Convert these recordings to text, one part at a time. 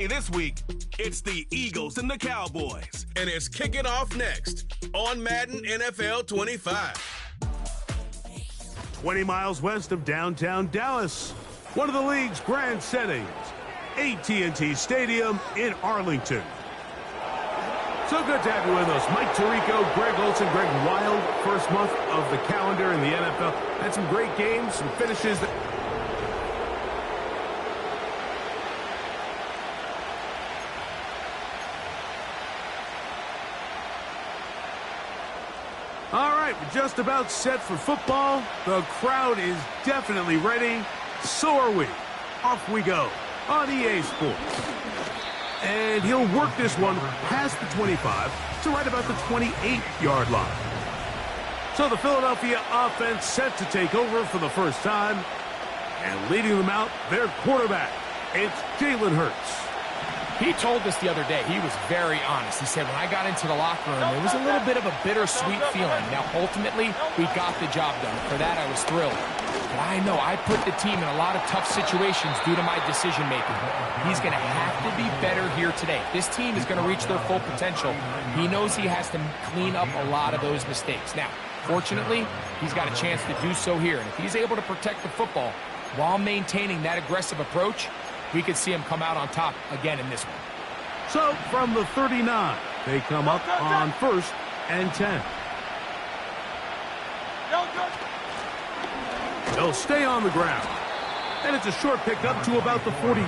This week, it's the Eagles and the Cowboys, and it's kicking off next on Madden NFL 25. 20 miles west of downtown Dallas, one of the league's grand settings, AT&T Stadium in Arlington. So good to have you with us. Mike Tirico, Greg Olson, Greg Wild, first month of the calendar in the NFL. Had some great games, some finishes that... All right, we're just about set for football. The crowd is definitely ready. So are we. Off we go on EA Sports. And he'll work this one past the 25 to right about the 28-yard line. So the Philadelphia offense set to take over for the first time. And leading them out, their quarterback. It's Jalen Hurts. He told us the other day, he was very honest. He said, when I got into the locker room, it was a little bit of a bittersweet feeling. Now, ultimately, we got the job done. For that, I was thrilled. But I know I put the team in a lot of tough situations due to my decision-making. He's going to have to be better here today. This team is going to reach their full potential. He knows he has to clean up a lot of those mistakes. Now, fortunately, he's got a chance to do so here. And if he's able to protect the football while maintaining that aggressive approach, we could see him come out on top again in this one. So, from the 39, they come up on 1st and 10. They'll stay on the ground. And it's a short pickup to about the 42.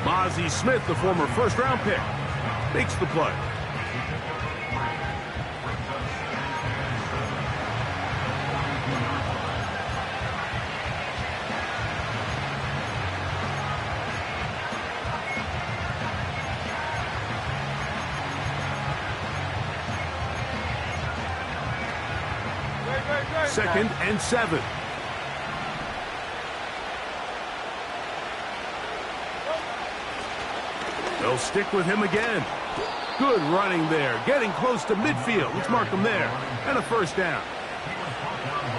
Mozzie Smith, the former first-round pick, makes the play. Second and 7. They'll stick with him again. Good running there. Getting close to midfield. Let's mark him there. And a first down.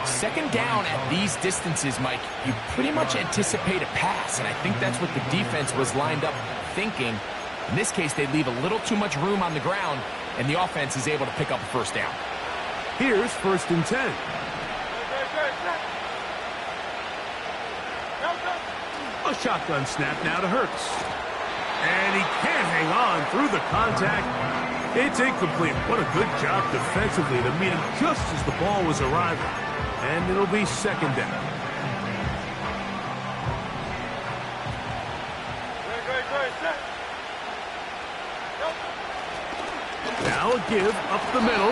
Second down at these distances, Mike, you pretty much anticipate a pass, and I think that's what the defense was lined up thinking. In this case, they leave a little too much room on the ground, and the offense is able to pick up a first down. Here's 1st and 10. A shotgun snap now to Hurts. And he can't hang on through the contact. It's incomplete. What a good job defensively to meet him just as the ball was arriving. And it'll be second down. Now a give up the middle.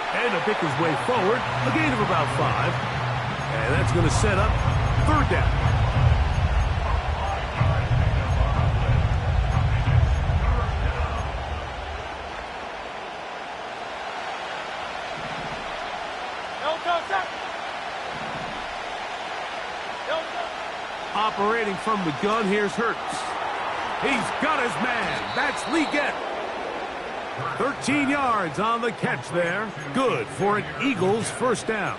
And to pick his way forward. A gain of about 5. And that's going to set up 3rd down. Operating from the gun, here's Hurts. He's got his man. That's Leggett. 13 yards on the catch there. Good for an Eagles first down.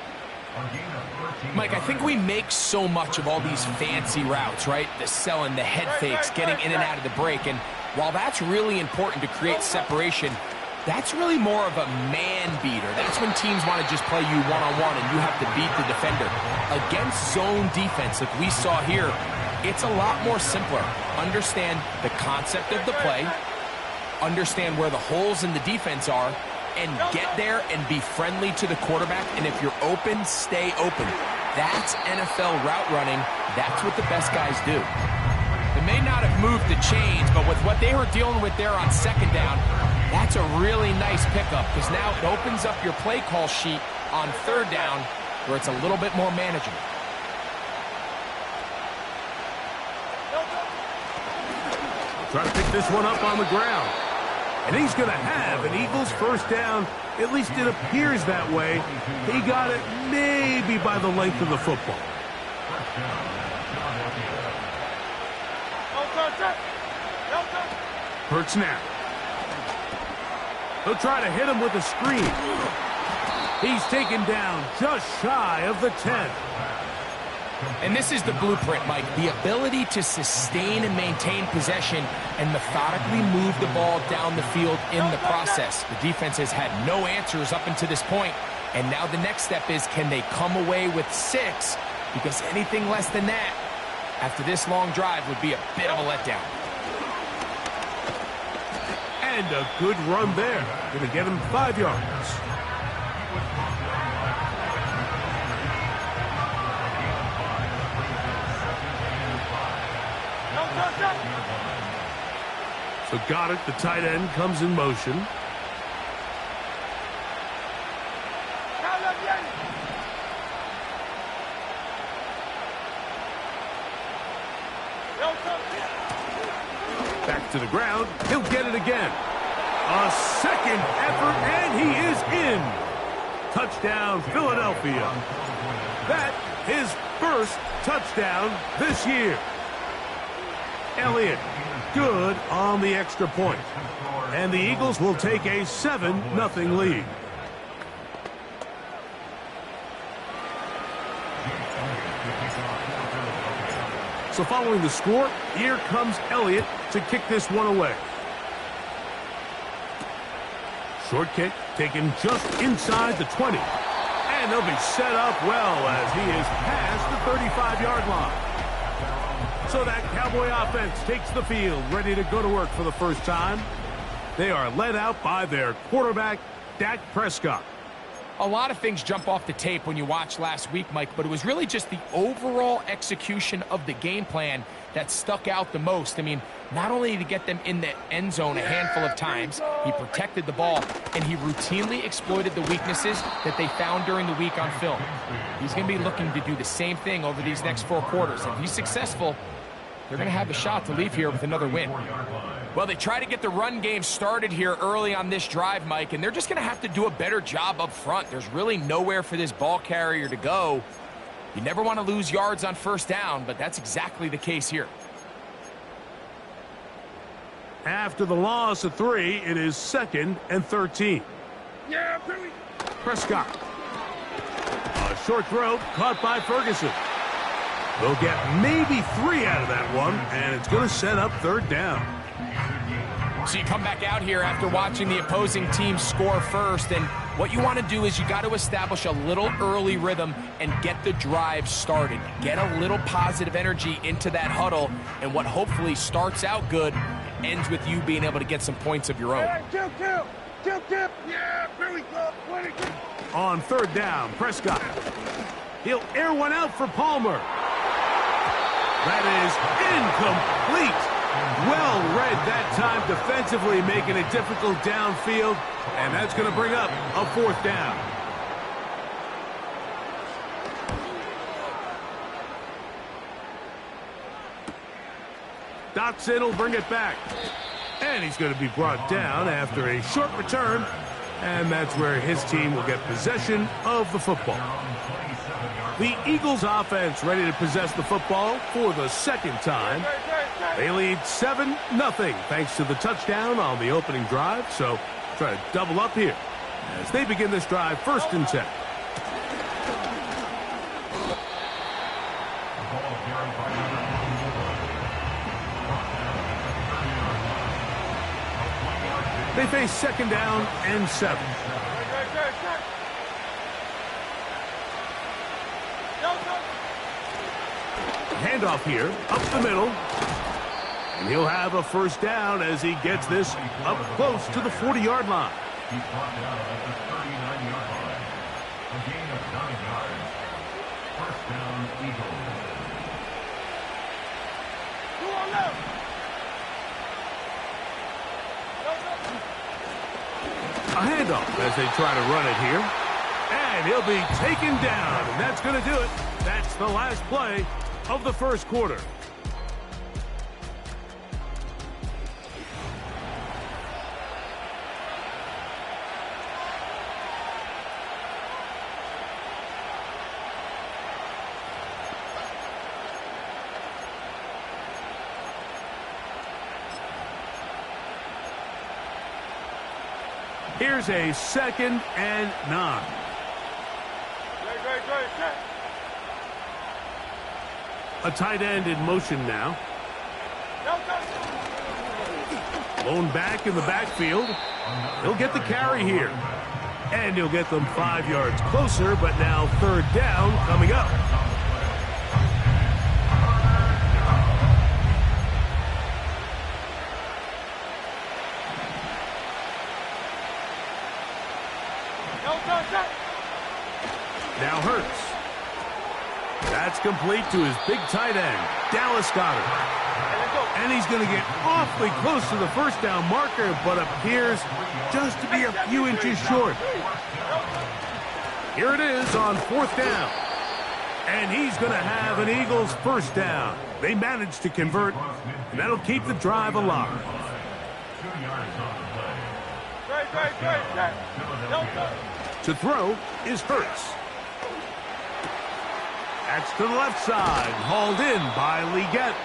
Mike, I think we make so much of all these fancy routes, right? The selling, the head fakes, getting in and out of the break. And while that's really important to create separation, that's really more of a man beater. That's when teams want to just play you one-on-one and you have to beat the defender. Against zone defense, like we saw here, it's a lot more simpler. Understand the concept of the play, understand where the holes in the defense are, and get there and be friendly to the quarterback. And if you're open, stay open. That's NFL route running. That's what the best guys do. They may not have moved the chains, but with what they were dealing with there on second down, that's a really nice pickup because now it opens up your play call sheet on 3rd down where it's a little bit more manageable. Try to pick this one up on the ground. And he's going to have an Eagles first down. At least it appears that way. He got it maybe by the length of the football. Hurts now. He'll try to hit him with a screen. He's taken down just shy of the 10. And this is the blueprint, Mike. The ability to sustain and maintain possession and methodically move the ball down the field in the process. The defense has had no answers up until this point, and now the next step is, can they come away with 6? Because anything less than that, after this long drive, would be a bit of a letdown. And a good run there. Going to get him 5 yards. So got it. The tight end comes in motion. Back to the ground. He'll get it again. A second effort, and he is in. Touchdown, Philadelphia. That his first touchdown this year. Elliott, good on the extra point. And the Eagles will take a 7-0 lead. So following the score, here comes Elliott to kick this one away. Short kick taken just inside the 20. And they'll be set up well as he is past the 35-yard line. So that Cowboy offense takes the field, ready to go to work for the first time. They are led out by their quarterback, Dak Prescott. A lot of things jump off the tape when you watch last week, Mike, but it was really just the overall execution of the game plan that stuck out the most. I mean, not only did he get them in the end zone a handful of times, he protected the ball, and he routinely exploited the weaknesses that they found during the week on film. He's going to be looking to do the same thing over these next 4 quarters. If he's successful, they're going to have a shot to leave here with another win. Well, they try to get the run game started here early on this drive, Mike, and they're just going to have to do a better job up front. There's really nowhere for this ball carrier to go. You never want to lose yards on first down, but that's exactly the case here. After the loss of 3, it is 2nd and 13. Prescott. A short throw caught by Ferguson. They'll get maybe 3 out of that one, and it's going to set up 3rd down. So you come back out here after watching the opposing team score first, and what you want to do is you got to establish a little early rhythm and get the drive started. Get a little positive energy into that huddle, and what hopefully starts out good ends with you being able to get some points of your own. On 3rd down, Prescott. He'll air one out for Palmer. That is incomplete. Well read that time defensively, making it difficult downfield, and that's going to bring up a 4th down. Dotson will bring it back, and he's going to be brought down after a short return, and that's where his team will get possession of the football. The Eagles offense ready to possess the football for the 2nd time. They lead 7-0 thanks to the touchdown on the opening drive. So try to double up here as they begin this drive 1st and 10. They face 2nd down and 7. Handoff here, up the middle. And he'll have a 1st down as he gets this up close to the 40-yard line. A handoff as they try to run it here. And he'll be taken down, and that's going to do it. That's the last play of the 1st quarter. Here's a 2nd and 9. A tight end in motion now. Blown back in the backfield. He'll get the carry here. And he'll get them 5 yards closer, but now third down coming up. Now Hurts. That's complete to his big tight end, Dallas Goedert. And he's going to get awfully close to the first down marker, but appears just to be a few inches short. Here it is on fourth down. And he's going to have an Eagles first down. They managed to convert, and that'll keep the drive alive. To throw is Hurts. That's to the left side, hauled in by Leggett.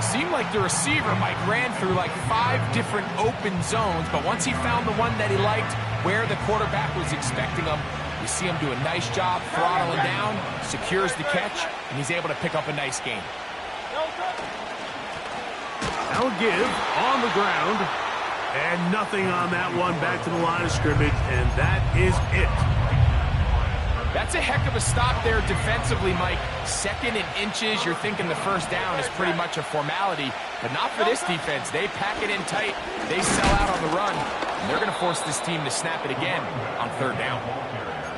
Seemed like the receiver, Mike, ran through like 5 different open zones, but once he found the one that he liked, where the quarterback was expecting him, you see him do a nice job throttling down, secures the catch, and he's able to pick up a nice gain. Now a give on the ground, and nothing on that one, back to the line of scrimmage, and that is it. That's a heck of a stop there defensively, Mike. Second and inches, you're thinking the first down is pretty much a formality, but not for this defense. They pack it in tight, they sell out on the run, and they're going to force this team to snap it again on third down.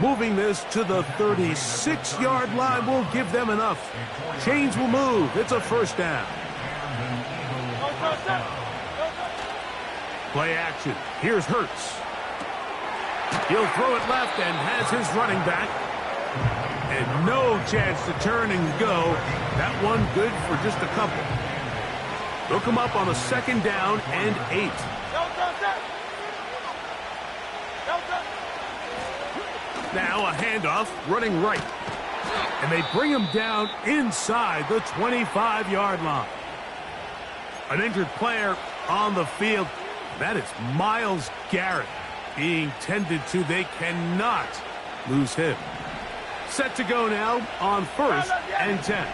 Moving this to the 36-yard line will give them enough. Chains will move. It's a first down. Play action. Here's Hurts. He'll throw it left and has his running back. And no chance to turn and go. That one good for just a couple. They'll come up on a second down and 8. Now a handoff running right. And they bring him down inside the 25-yard line. An injured player on the field. That is Myles Garrett being tended to. They cannot lose him. Set to go now on first and 10.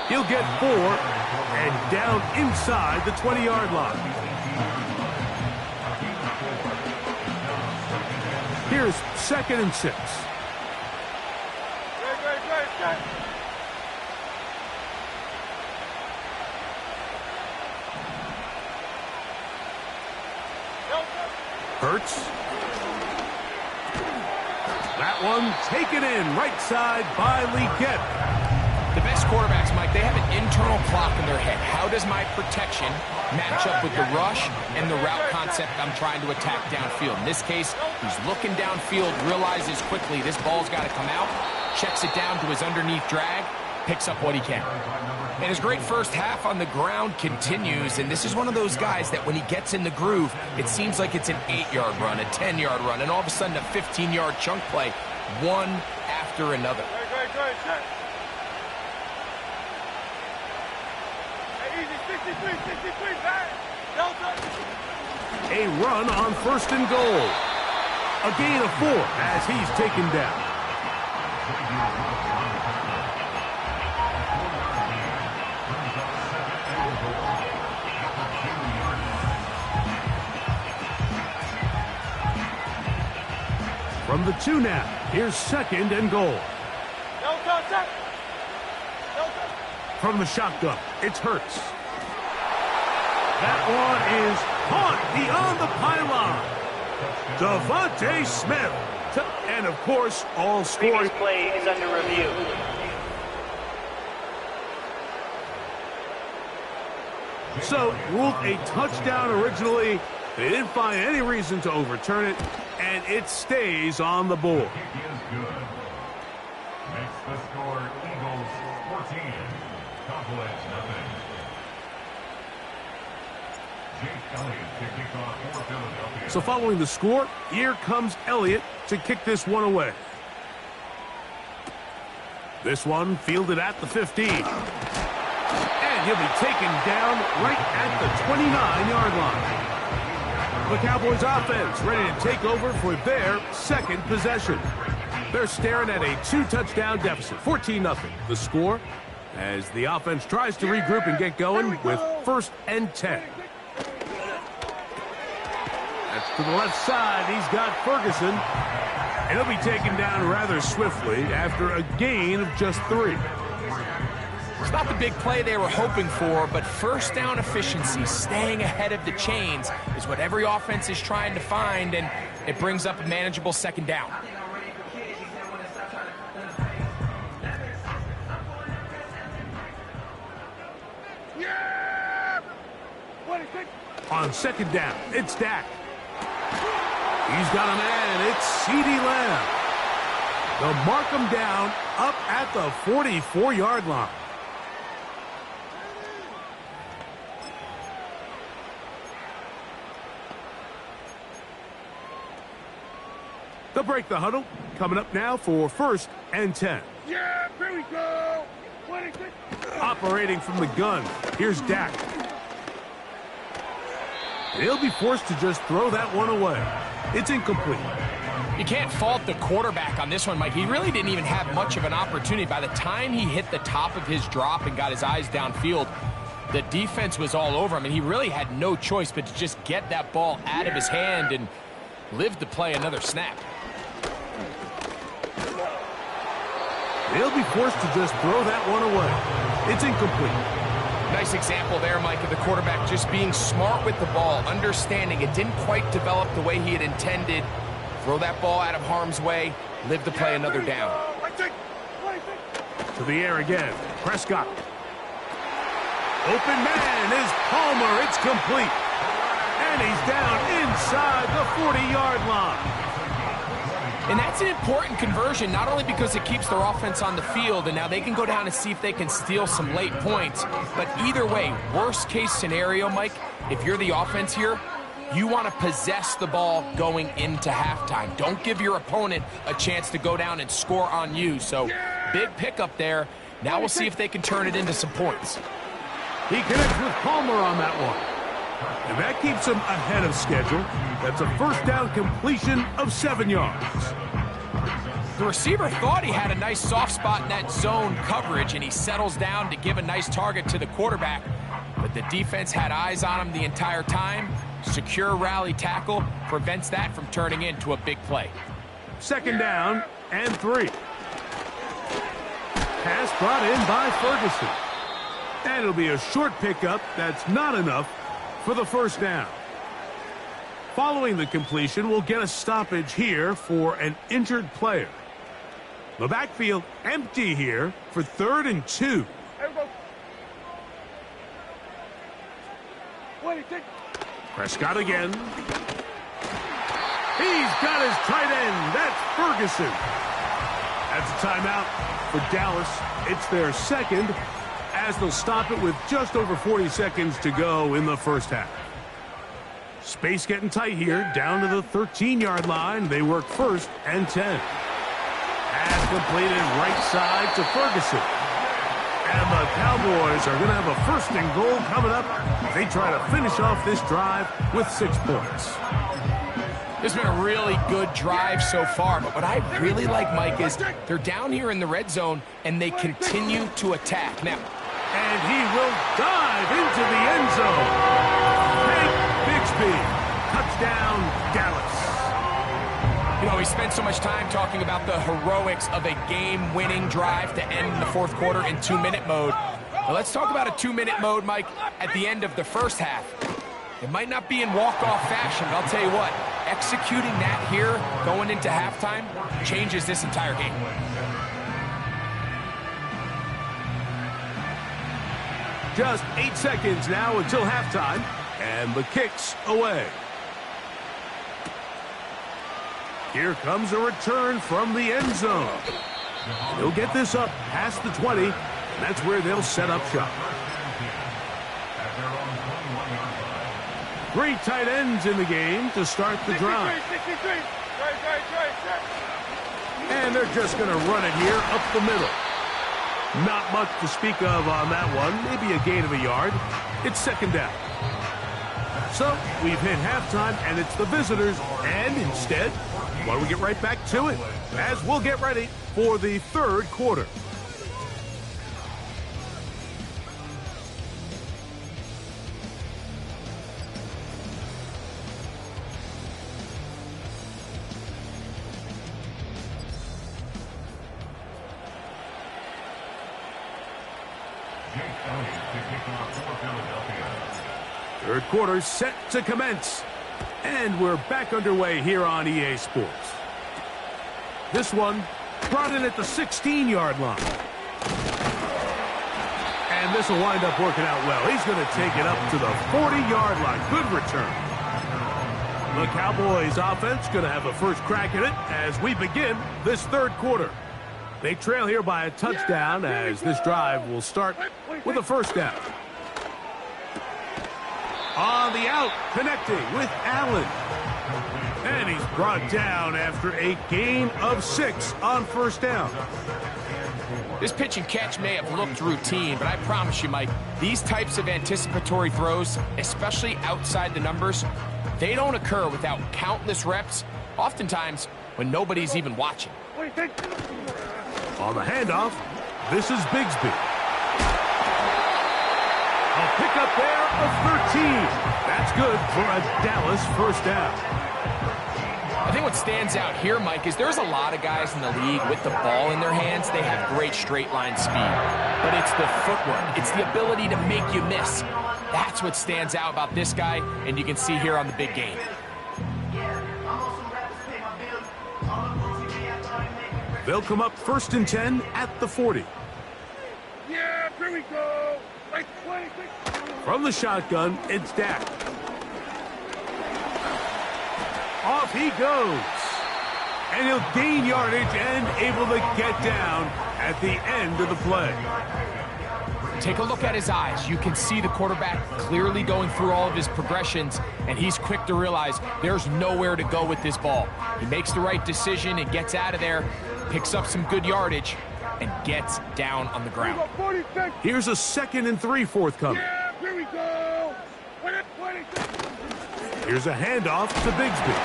He'll get 4 and down inside the 20-yard line. Here's second and 6. Hurts. That one taken in right side by Leggett. The best quarterbacks, Mike, they have an internal clock in their head. How does my protection match up with the rush and the route concept I'm trying to attack downfield? In this case, he's looking downfield, realizes quickly this ball's got to come out, checks it down to his underneath drag, picks up what he can. And his great first half on the ground continues, and this is one of those guys that when he gets in the groove, it seems like it's an 8-yard run, a 10-yard run, and all of a sudden a 15-yard chunk play, one after another. A run on first and goal. A gain of 4 as he's taken down. From the 2 now, here's second and goal. From the shotgun, it's Hurts. That one is caught beyond the pylon. Devontae Smith. And, of course, all scoring. Previous play is under review. So, ruled a touchdown originally. They didn't find any reason to overturn it, and it stays on the board. Makes the score Eagles 14, Cowboys nothing. Jake Elliott to kick off for Philadelphia. So following the score, here comes Elliott to kick this one away. This one fielded at the 15. And he'll be taken down right at the 29-yard line. The Cowboys offense ready to take over for their second possession. They're staring at a 2-touchdown deficit, 14-0. The score as the offense tries to regroup and get going with 1st and 10. That's to the left side. He's got Ferguson. And he'll be taken down rather swiftly after a gain of just 3. It's not the big play they were hoping for, but first down efficiency, staying ahead of the chains, is what every offense is trying to find, and it brings up a manageable 2nd down. On 2nd down, it's Dak. He's got a man. It's CeeDee Lamb. They'll mark him down up at the 44-yard line. They'll break the huddle. Coming up now for 1st and 10. Yeah, here we go. Operating from the gun, here's Dak. He'll be forced to just throw that one away. It's incomplete. You can't fault the quarterback on this one, Mike. He really didn't even have much of an opportunity. By the time he hit the top of his drop and got his eyes downfield, the defense was all over him, and he really had no choice but to just get that ball out of his hand and live to play another snap. They'll be forced to just throw that one away. It's incomplete. Nice example there, Mike, of the quarterback just being smart with the ball, understanding it didn't quite develop the way he had intended. Throw that ball out of harm's way, live to play another down. To the air again. Prescott. Open man is Palmer. It's complete. And he's down inside the 40-yard line. And that's an important conversion, not only because it keeps their offense on the field, and now they can go down and see if they can steal some late points. But either way, worst case scenario, Mike, if you're the offense here, you want to possess the ball going into halftime. Don't give your opponent a chance to go down and score on you. So big pickup there. Now we'll see if they can turn it into some points. He connects with Palmer on that one. And that keeps him ahead of schedule. That's a 1st down completion of 7 yards. The receiver thought he had a nice soft spot in that zone coverage, and he settles down to give a nice target to the quarterback. But the defense had eyes on him the entire time. Secure rally tackle prevents that from turning into a big play. 2nd down and 3. Pass brought in by Ferguson. And it'll be a short pickup. That's not enough for the 1st down. Following the completion, we'll get a stoppage here for an injured player. The backfield empty here for 3rd and 2. Prescott again. He's got his tight end. That's Ferguson. That's a timeout for Dallas. It's their 2nd, as they'll stop it with just over 40 seconds to go in the 1st half. Space getting tight here, down to the 13-yard line. They work 1st and 10. Pass completed right side to Ferguson. And the Cowboys are going to have a 1st and goal coming up. They try to finish off this drive with 6 points. This has been a really good drive so far, but what I really like, Mike, is they're down here in the red zone, and they continue to attack. Now, and he will dive into the end zone. Hank Bixby, touchdown, Dallas. You know, we spent so much time talking about the heroics of a game-winning drive to end the 4th quarter in 2-minute mode. Now let's talk about a 2-minute mode, Mike, at the end of the 1st half. It might not be in walk-off fashion, but I'll tell you what, executing that here going into halftime changes this entire game. Just 8 seconds now until halftime, and the kick's away. Here comes a return from the end zone. He'll get this up past the 20, and that's where they'll set up shop. 3 tight ends in the game to start the drive. And they're just going to run it here up the middle. Not much to speak of on that one. Maybe a gain of a yard. It's 2nd down. So we've hit halftime, and it's the visitors. And instead, why don't we get right back to it as we'll get ready for the third quarter. Third quarter set to commence. And we're back underway here on EA Sports. This one brought in at the 16-yard line. And this will wind up working out well. He's going to take it up to the 40-yard line. Good return. The Cowboys offense going to have a first crack at it as we begin this third quarter. They trail here by a touchdown as this drive will start with a first down. On the out, connecting with Allen. And he's brought down after a gain of 6 on first down. This pitch and catch may have looked routine, but I promise you, Mike, these types of anticipatory throws, especially outside the numbers, they don't occur without countless reps, oftentimes when nobody's even watching. On the handoff, this is Bigsby. A pickup there of 13. That's good for a Dallas first down. I think what stands out here, Mike, is there's a lot of guys in the league with the ball in their hands. They have great straight line speed. But it's the footwork. It's the ability to make you miss. That's what stands out about this guy, and you can see here on the big game. They'll come up 1st and 10 at the 40. Yeah, here we go. Like 26. From the shotgun, it's Dak. Off he goes. And he'll gain yardage and able to get down at the end of the play. Take a look at his eyes. You can see the quarterback clearly going through all of his progressions, and he's quick to realize there's nowhere to go with this ball. He makes the right decision and gets out of there, picks up some good yardage, and gets down on the ground. Here's a 2nd and 3 forthcoming. Yeah, here we go. Here's a handoff to Bigsby.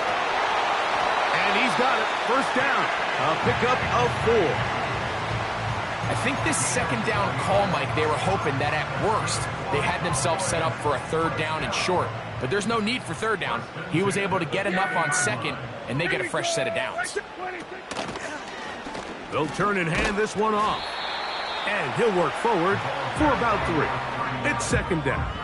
And he's got it. First down. A pickup of 4. I think this second down call, Mike, they were hoping that at worst they had themselves set up for a 3rd down and short. But there's no need for 3rd down. He was able to get enough on 2nd, and they get a fresh set of downs. They'll turn and hand this one off. And he'll work forward for about 3. It's 2nd down.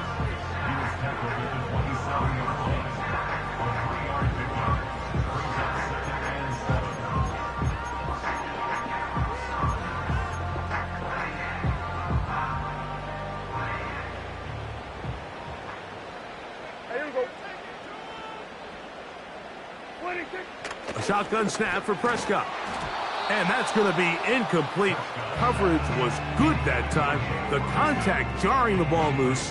A shotgun snap for Prescott. And that's going to be incomplete. Coverage was good that time. The contact jarring the ball loose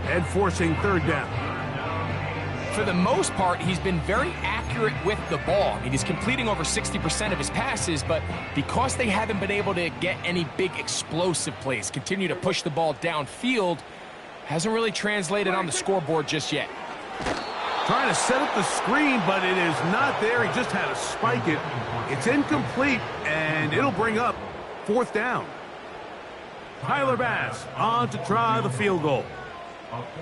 and forcing 3rd down. For the most part, he's been very accurate with the ball. I mean, he's completing over 60% of his passes, but because they haven't been able to get any big explosive plays, continue to push the ball downfield, hasn't really translated on the scoreboard just yet. Trying to set up the screen, but it is not there. He just had to spike it. It's incomplete, and it'll bring up 4th down. Tyler Bass on to try the field goal.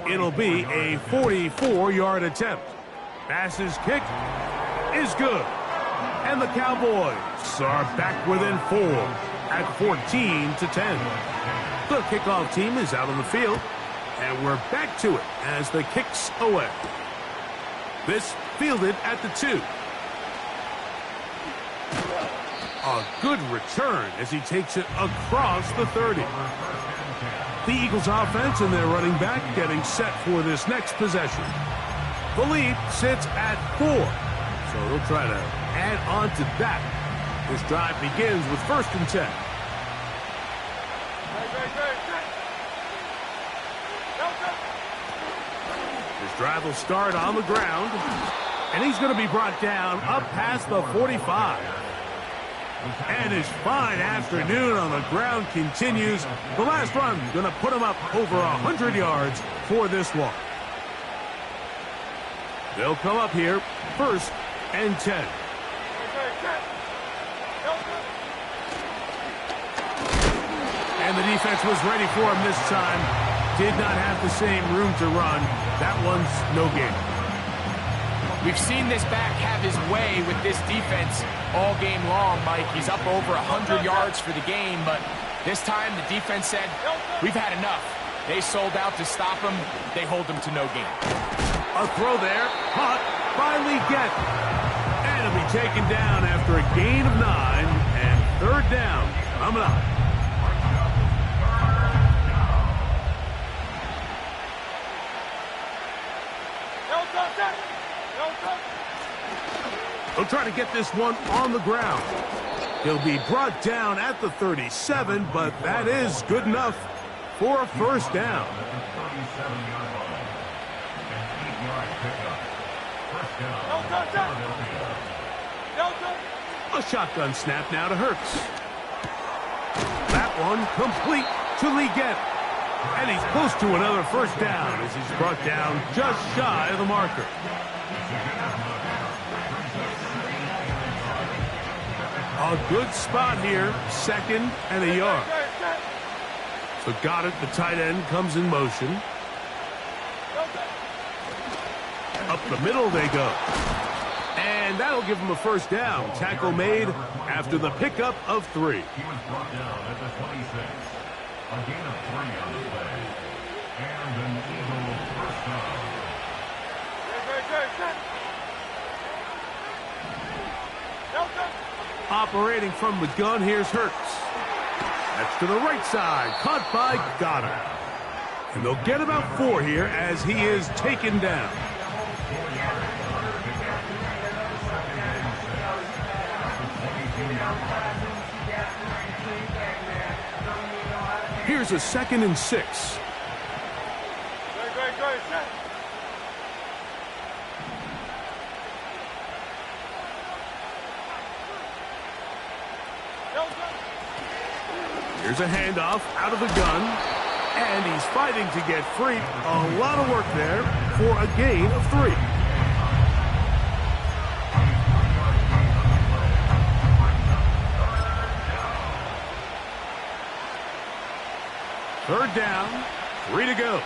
It'll be a 44-yard attempt. Bass's kick is good. And the Cowboys are back within 4 at 14-10. The kickoff team is out on the field, and we're back to it as the kick's away. This fielded at the 2. A good return as he takes it across the 30. The Eagles offense and their running back getting set for this next possession. The lead sits at 4. So they'll try to add on to that. This drive begins with 1st and 10. This drive will start on the ground, and he's going to be brought down up past the 45. And his fine afternoon on the ground continues. The last run going to put him up over 100 yards for this one. They'll come up here, 1st and 10. And the defense was ready for him this time. Did not have the same room to run. That one's no gain. We've seen this back have his way with this defense all game long, Mike. He's up over 100 yards for the game, but this time the defense said, we've had enough. They sold out to stop him. They hold him to no gain. A throw there, caught by Leggett. And it'll be taken down after a gain of 9 and 3rd down. Coming up. He'll try to get this one on the ground. He'll be brought down at the 37, but that is good enough for a 1st down. A shotgun snap now to Hurts. That one complete to Leggett. And he's close to another 1st down as he's brought down just shy of the marker. A good spot here, 2nd and a yard. So got it, the tight end comes in motion. Up the middle they go. And that'll give him a 1st down. Tackle made after the pickup of 3. He was brought down at the 26. A gain of 3 on the play. And an Eagle 1st down. Operating from the gun, here's Hurts. That's to the right side, caught by Goddard. And they'll get about 4 here as he is taken down. Here's a 2nd and 6. Here's a handoff out of the gun, and he's fighting to get free. A lot of work there for a gain of 3. Third down, 3 to go.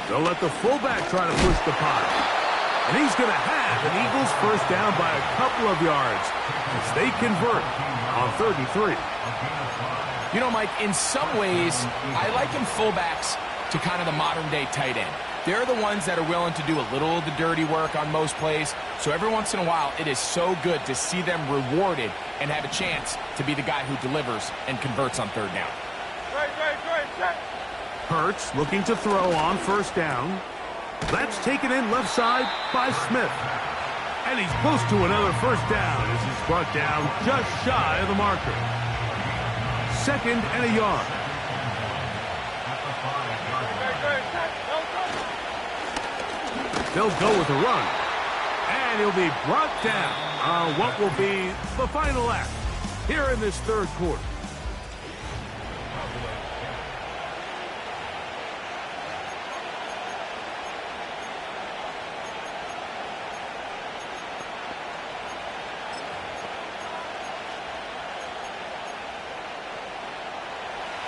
They'll let the fullback try to push the pot. And he's going to have an Eagles 1st down by a couple of yards as they convert on 3rd and 3. You know, Mike, in some ways, I liken fullbacks to kind of the modern-day tight end. They're the ones that are willing to do a little of the dirty work on most plays. So every once in a while, it is so good to see them rewarded and have a chance to be the guy who delivers and converts on 3rd down. Hurts looking to throw on 1st down. That's taken in left side by Smith. And he's close to another 1st down as he's brought down just shy of the marker. 2nd and a yard. They'll go with a run. And he'll be brought down on what will be the final act here in this 3rd quarter.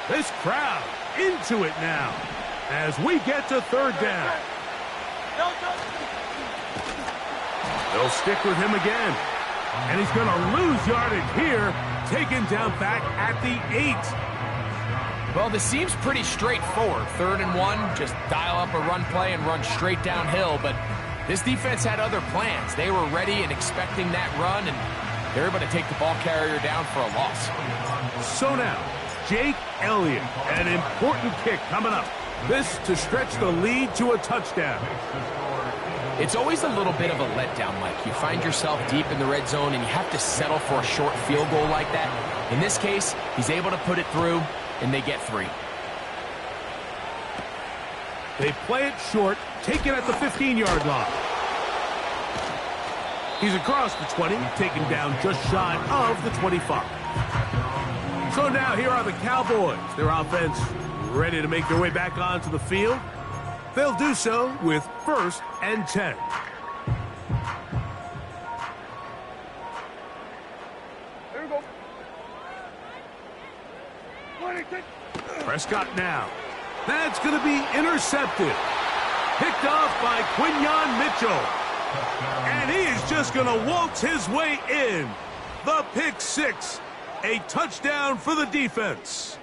This crowd into it now as we get to 3rd down. They'll stick with him again. And he's going to lose yardage here, taken down back at the 8. Well, this seems pretty straightforward. 3rd and 1, just dial up a run play and run straight downhill. But this defense had other plans. They were ready and expecting that run, and they're able to take the ball carrier down for a loss. So now, Jake Elliott, an important kick coming up. This to stretch the lead to a touchdown. It's always a little bit of a letdown, Mike. You find yourself deep in the red zone and you have to settle for a short field goal like that. In this case, he's able to put it through, and they get 3. They play it short, taken at the 15-yard line. He's across the 20, taken down just shy of the 25. So now here are the Cowboys. Their offense ready to make their way back onto the field. They'll do so with 1st and 10. Here we go. Prescott now. That's going to be intercepted. Picked off by Quinyon Mitchell. And he is just going to waltz his way in. The pick 6. A touchdown for the defense.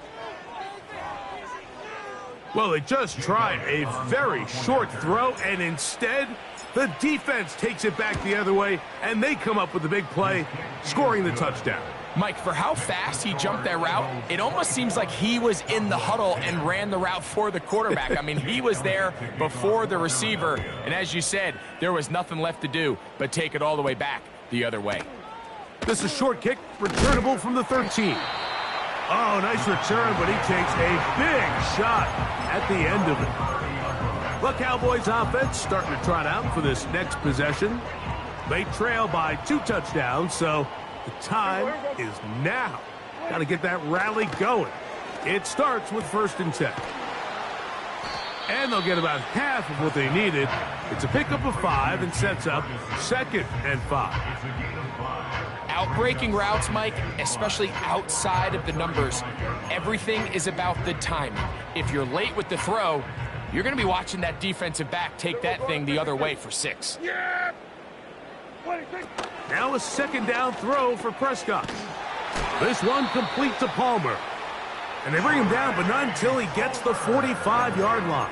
Well, they just tried a very short throw, and instead, the defense takes it back the other way, and they come up with a big play, scoring the touchdown. Mike, for how fast he jumped that route, it almost seems like he was in the huddle and ran the route for the quarterback. I mean, he was there before the receiver, and as you said, there was nothing left to do but take it all the way back the other way. This is a short kick, returnable from the 13. Oh, nice return, but he takes a big shot at the end of it. The Cowboys offense starting to trot out for this next possession. They trail by 2 touchdowns, so the time is now. Got to get that rally going. It starts with 1st and 10. And they'll get about half of what they needed. It's a pickup of 5 and sets up 2nd and 5. Outbreaking routes, Mike, especially outside of the numbers, everything is about the timing. If you're late with the throw, you're going to be watching that defensive back take that thing the other way for 6. Now a 2nd down throw for Prescott. This one complete to Palmer. And they bring him down, but not until he gets the 45-yard line.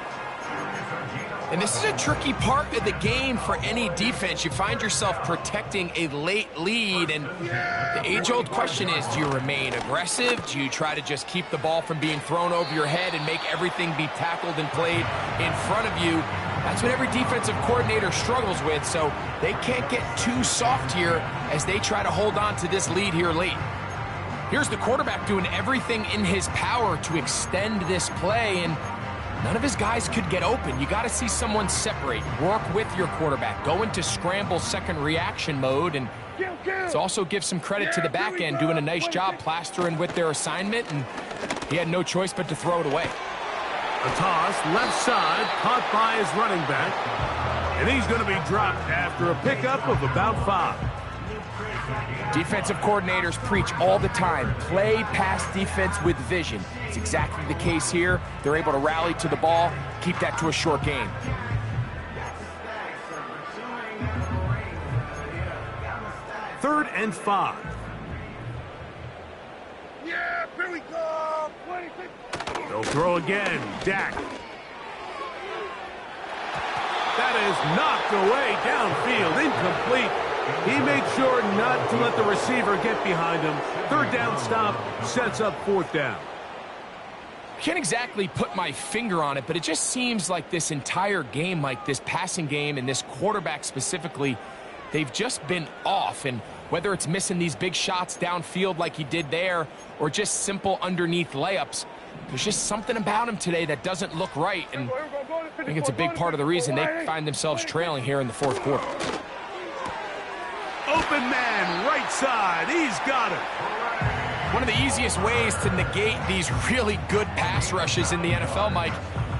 And this is a tricky part of the game for any defense. You find yourself protecting a late lead, and the age-old question is, do you remain aggressive? Do you try to just keep the ball from being thrown over your head and make everything be tackled and played in front of you? That's what every defensive coordinator struggles with, so they can't get too soft here as they try to hold on to this lead here late. Here's the quarterback doing everything in his power to extend this play, and none of his guys could get open. You got to see someone separate, work with your quarterback, go into scramble second reaction mode, and let's also give some credit to the back end doing a nice job plastering with their assignment, and he had no choice but to throw it away. A toss, left side, caught by his running back, and he's going to be dropped after a pickup of about 5. Defensive coordinators preach all the time, play pass defense with vision. It's exactly the case here. They're able to rally to the ball, keep that to a short gain. Third and 5. Yeah, here we go. They'll throw again. Dak. That is knocked away downfield, incomplete. He made sure not to let the receiver get behind him. 3rd down stop sets up 4th down. Can't exactly put my finger on it, but it just seems like this entire game, like this passing game and this quarterback specifically, they've just been off. And whether it's missing these big shots downfield like he did there or just simple underneath layups, there's just something about him today that doesn't look right. And I think it's a big part of the reason they find themselves trailing here in the 4th quarter. Open man, right side. He's got it. One of the easiest ways to negate these really good pass rushes in the NFL, Mike,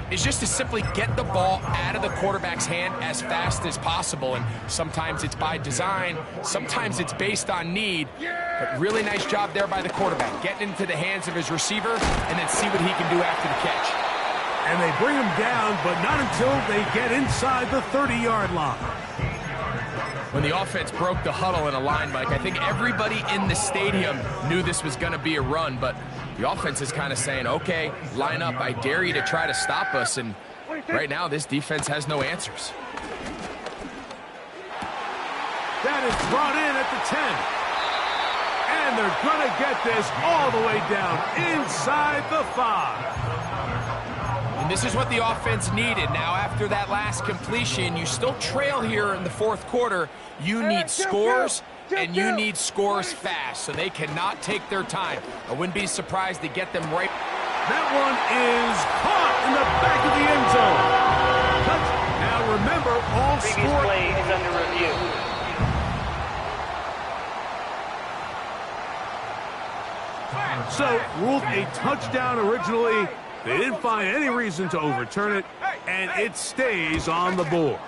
is just to simply get the ball out of the quarterback's hand as fast as possible. And sometimes it's by design, sometimes it's based on need. But really nice job there by the quarterback, getting into the hands of his receiver and then see what he can do after the catch. And they bring him down, but not until they get inside the 30-yard line. When the offense broke the huddle in a line, Mike, I think everybody in the stadium knew this was going to be a run, but the offense is kind of saying, okay, line up, I dare you to try to stop us, and right now this defense has no answers. That is brought in at the 10. And they're going to get this all the way down inside the 5. And this is what the offense needed. Now, after that last completion, you still trail here in the 4th quarter. You need scores, and you need scores fast, so they cannot take their time. I wouldn't be surprised to get them right. That one is caught in the back of the end zone. Touch. Now, remember, all Previous play is under review. So, ruled a touchdown originally, They didn't find any reason to overturn it, and it stays on the board.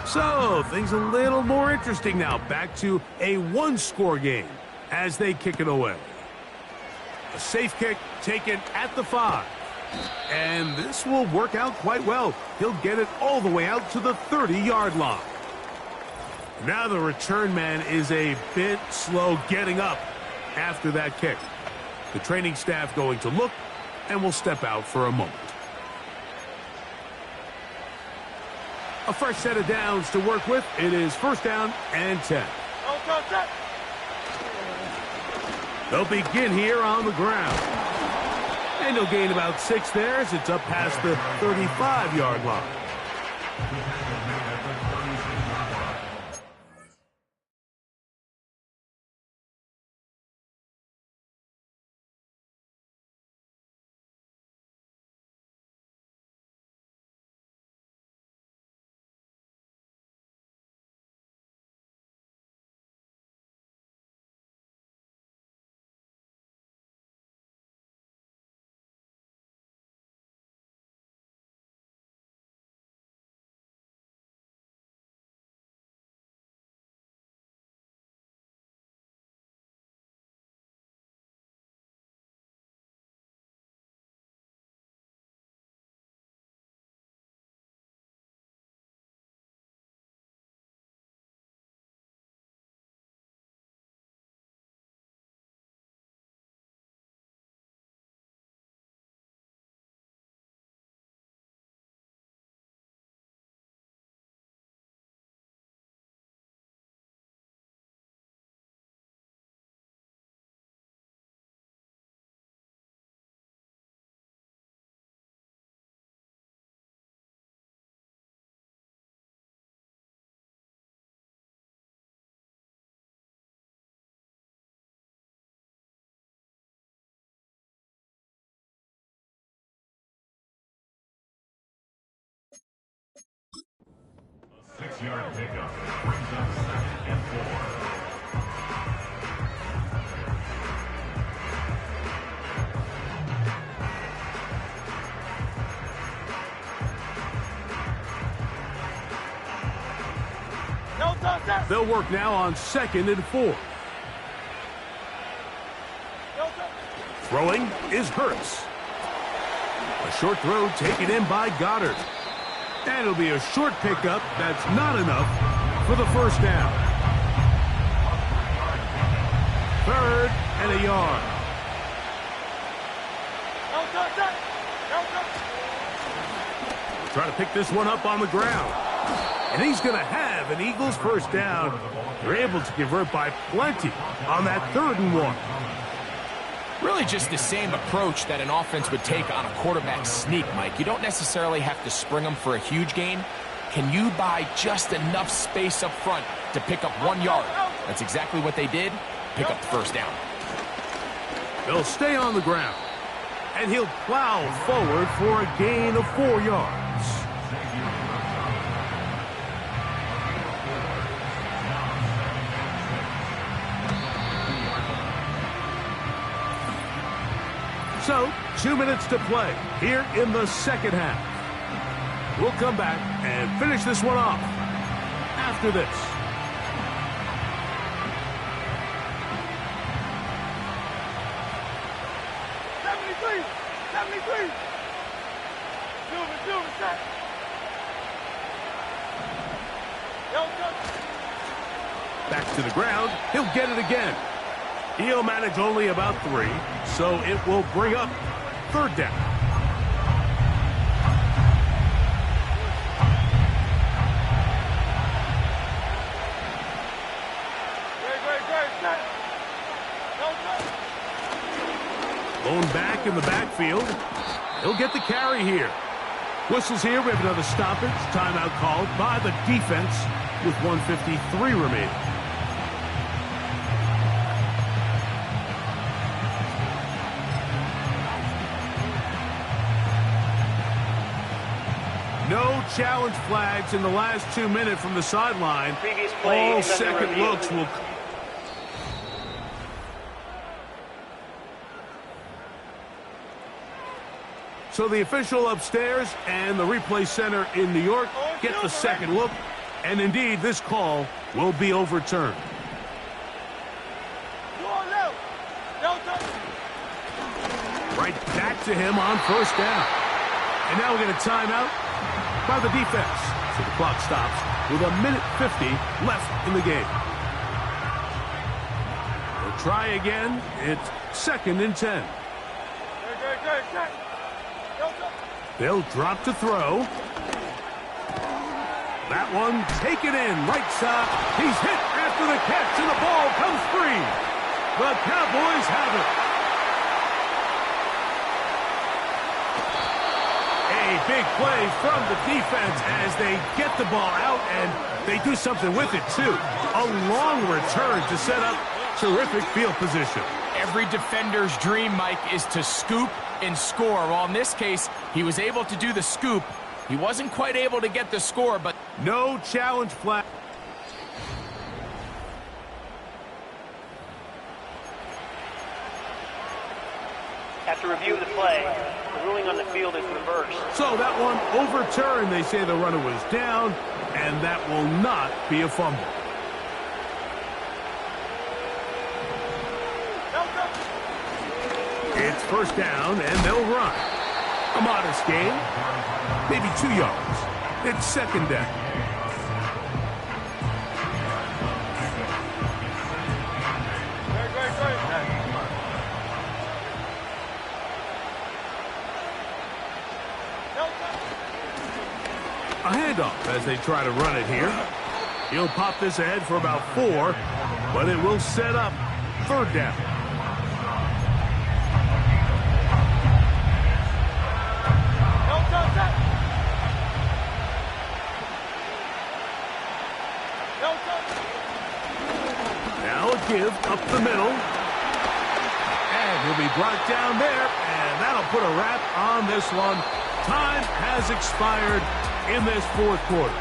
So, things a little more interesting now. Back to a one-score game as they kick it away. A safe kick taken at the 5. And this will work out quite well. He'll get it all the way out to the 30-yard line. Now the return man is a bit slow getting up after that kick. The training staff going to look and will step out for a moment. A fresh set of downs to work with. It is first down and 10. They'll begin here on the ground. And he'll gain about 6 there as it's up past the 35-yard line. A 6-yard pickup brings up 2nd and 4. They'll work now on 2nd and 4. Throwing is Hurts. A short throw taken in by Goddard. And it'll be a short pickup that's not enough for the first down. 3rd and a yard. Trying to pick this one up on the ground. And he's going to have an Eagles first down. They're able to convert by plenty on that 3rd and 1. Really just the same approach that an offense would take on a quarterback sneak, Mike. You don't necessarily have to spring them for a huge gain. Can you buy just enough space up front to pick up 1 yard? That's exactly what they did. Pick up the first down. They'll stay on the ground. And he'll plow forward for a gain of 4 yards. So, 2 minutes to play here in the second half. We'll come back and finish this one off after this. Back to the ground. He'll get it again. He'll manage only about 3, so it will bring up 3rd down. Blown back in the backfield. He'll get the carry here. Whistles here. We have another stoppage. Timeout called by the defense with 1:53 remaining. No challenge flags in the last 2 minutes from the sideline. Previous play All is under second review. looks will... So the official upstairs and the replay center in New York get the second look. And indeed, this call will be overturned. Right back to him on first down. And now we get a timeout by the defense. So the clock stops with 1:50 left in the game. They'll try again. It's 2nd and 10. They'll drop to throw. That one taken in right side. He's hit after the catch, and the ball comes free. The Cowboys have it. A big play from the defense as they get the ball out, and they do something with it, too. A long return to set up terrific field position. Every defender's dream, Mike, is to scoop and score. Well, in this case, he was able to do the scoop. He wasn't quite able to get the score, but... No challenge flag. After review of the play, the ruling on the field is reversed. So that one overturned. They say the runner was down, and that will not be a fumble. It's first down, and they'll run. A modest gain, maybe 2 yards. It's 2nd down. A handoff as they try to run it here. He'll pop this ahead for about 4, but it will set up 3rd down. Now a give up the middle. And he'll be brought down there, and that'll put a wrap on this one. Time has expired in this 4th quarter.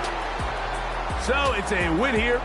So it's a win here